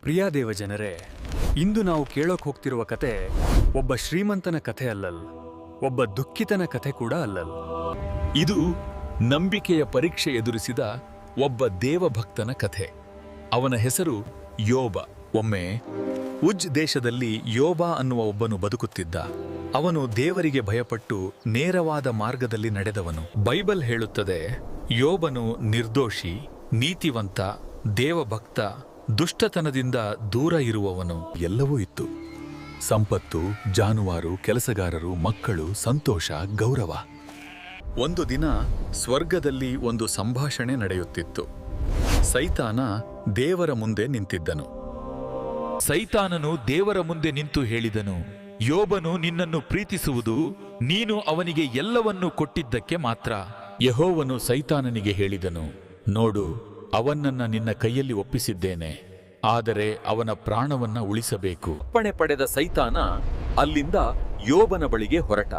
ಪ್ರಿಯ ದೇವಜನರೇ, ಇಂದು ನಾವು ಕೇಳೋಕ್ ಹೋಗ್ತಿರುವ ಕತೆ ಒಬ್ಬ ಶ್ರೀಮಂತನ ಕಥೆ ಅಲ್ಲಲ್, ಒಬ್ಬ ದುಃಖಿತನ ಕಥೆ ಕೂಡ ಅಲ್ಲಲ್. ಇದು ನಂಬಿಕೆಯ ಪರೀಕ್ಷೆ ಎದುರಿಸಿದ ಒಬ್ಬ ದೇವಭಕ್ತನ ಕಥೆ. ಅವನ ಹೆಸರು ಯೋಬ. ಒಮ್ಮೆ ಉಜ್ ದೇಶದಲ್ಲಿ ಯೋಬ ಅನ್ನುವ ಒಬ್ಬನು ಬದುಕುತ್ತಿದ್ದ. ಅವನು ದೇವರಿಗೆ ಭಯಪಟ್ಟು ನೇರವಾದ ಮಾರ್ಗದಲ್ಲಿ ನಡೆದವನು. ಬೈಬಲ್ ಹೇಳುತ್ತದೆ, ಯೋಬನು ನಿರ್ದೋಷಿ, ನೀತಿವಂತ, ದೇವಭಕ್ತ, ದುಷ್ಟತನದಿಂದ ದೂರ ಇರುವವನು. ಎಲ್ಲವೂ ಇತ್ತು: ಸಂಪತ್ತು, ಜಾನುವಾರು, ಕೆಲಸಗಾರರು, ಮಕ್ಕಳು, ಸಂತೋಷ, ಗೌರವ. ಒಂದು ದಿನ ಸ್ವರ್ಗದಲ್ಲಿ ಒಂದು ಸಂಭಾಷಣೆ ನಡೆಯುತ್ತಿತ್ತು. ಸೈತಾನ ದೇವರ ಮುಂದೆ ನಿಂತಿದ್ದನು. ಸೈತಾನನು ದೇವರ ಮುಂದೆ ನಿಂತು ಹೇಳಿದನು, ಯೋಬನು ನಿನ್ನನ್ನು ಪ್ರೀತಿಸುವುದು ನೀನು ಅವನಿಗೆ ಎಲ್ಲವನ್ನೂ ಕೊಟ್ಟಿದ್ದಕ್ಕೆ ಮಾತ್ರ. ಯೆಹೋವನು ಸೈತಾನನಿಗೆ ಹೇಳಿದನು, ನೋಡು, ಅವನನ್ನ ನಿನ್ನ ಕೈಯಲ್ಲಿ ಒಪ್ಪಿಸಿದ್ದೇನೆ, ಆದರೆ ಅವನ ಪ್ರಾಣವನ್ನ ಉಳಿಸಬೇಕು. ಅಪ್ಪಣೆ ಪಡೆದ ಸೈತಾನ ಅಲ್ಲಿಂದ ಯೋಬನ ಬಳಿಗೆ ಹೊರಟ.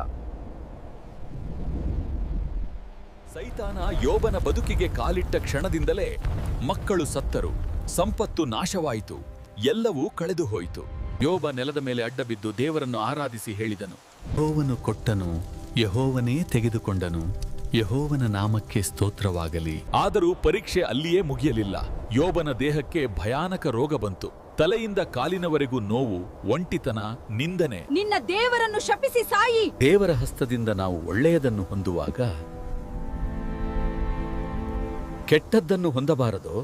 ಸೈತಾನ ಯೋಬನ ಬದುಕಿಗೆ ಕಾಲಿಟ್ಟ ಕ್ಷಣದಿಂದಲೇ ಮಕ್ಕಳು ಸತ್ತರು, ಸಂಪತ್ತು ನಾಶವಾಯಿತು, ಎಲ್ಲವೂ ಕಳೆದು ಹೋಯಿತು. ಯೋಬ ನೆಲದ ಮೇಲೆ ಅಡ್ಡಬಿದ್ದು ದೇವರನ್ನು ಆರಾಧಿಸಿ ಹೇಳಿದನು, ಯೆಹೋವನು ಕೊಟ್ಟನು, ಯೆಹೋವನೇ ತೆಗೆದುಕೊಂಡನು, ಯೆಹೋವನ ನಾಮಕ್ಕೆ ಸ್ತೋತ್ರವಾಗಲಿ. ಆದರೂ ಪರೀಕ್ಷೆ ಅಲ್ಲಿಯೇ ಮುಗಿಯಲಿಲ್ಲ. ಯೋಬನ ದೇಹಕ್ಕೆ ಭಯಾನಕ ರೋಗ ಬಂತು. ತಲೆಯಿಂದ ಕಾಲಿನವರೆಗೂ ನೋವು, ಒಂಟಿತನ, ನಿಂದನೆ. ನಿನ್ನ ದೇವರನ್ನು ಶಪಿಸಿ ಸಾಯಿ. ದೇವರ ಹಸ್ತದಿಂದ ನಾವು ಒಳ್ಳೆಯದನ್ನು ಹೊಂದುವಾಗ ಕೆಟ್ಟದ್ದನ್ನು ಹೊಂದಬಾರದು.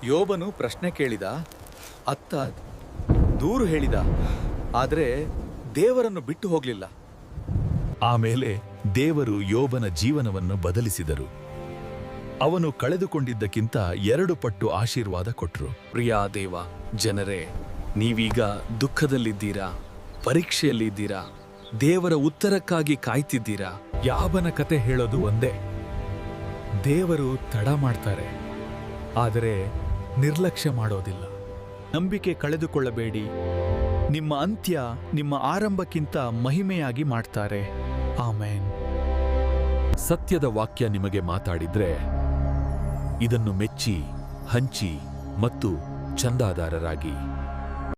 ಯೋಬನು ಪ್ರಶ್ನೆ ಕೇಳಿದ, ಅತ್ತ ದೂರು ಹೇಳಿದ, ಆದರೆ ದೇವರನ್ನು ಬಿಟ್ಟು ಹೋಗ್ಲಿಲ್ಲ. ಆಮೇಲೆ ದೇವರು ಯೋಬನ ಜೀವನವನ್ನು ಬದಲಿಸಿದರು. ಅವನು ಕಳೆದುಕೊಂಡಿದ್ದಕ್ಕಿಂತ 2 ಪಟ್ಟು ಆಶೀರ್ವಾದ ಕೊಟ್ಟರು. ಪ್ರಿಯ ದೇವ ಜನರೇ, ನೀವೀಗ ದುಃಖದಲ್ಲಿದ್ದೀರಾ, ಪರೀಕ್ಷೆಯಲ್ಲಿದ್ದೀರಾ, ದೇವರ ಉತ್ತರಕ್ಕಾಗಿ ಕಾಯ್ತಿದ್ದೀರಾ. ಯಾವನ ಕತೆ ಹೇಳೋದು ಒಂದೇ: ದೇವರು ತಡ ಮಾಡ್ತಾರೆ, ಆದರೆ ನಿರ್ಲಕ್ಷ್ಯ ಮಾಡೋದಿಲ್ಲ. ನಂಬಿಕೆ ಕಳೆದುಕೊಳ್ಳಬೇಡಿ. ನಿಮ್ಮ ಅಂತ್ಯ ನಿಮ್ಮ ಆರಂಭಕ್ಕಿಂತ ಮಹಿಮೆಯಾಗಿ ಮಾಡ್ತಾರೆ. ಆಮೇನ್. ಸತ್ಯದ ವಾಕ್ಯ ನಿಮಗೆ ಮಾತಾಡಿದ್ರೆ ಇದನ್ನು ಮೆಚ್ಚಿ, ಹಂಚಿ ಮತ್ತು ಚಂದಾದಾರರಾಗಿ.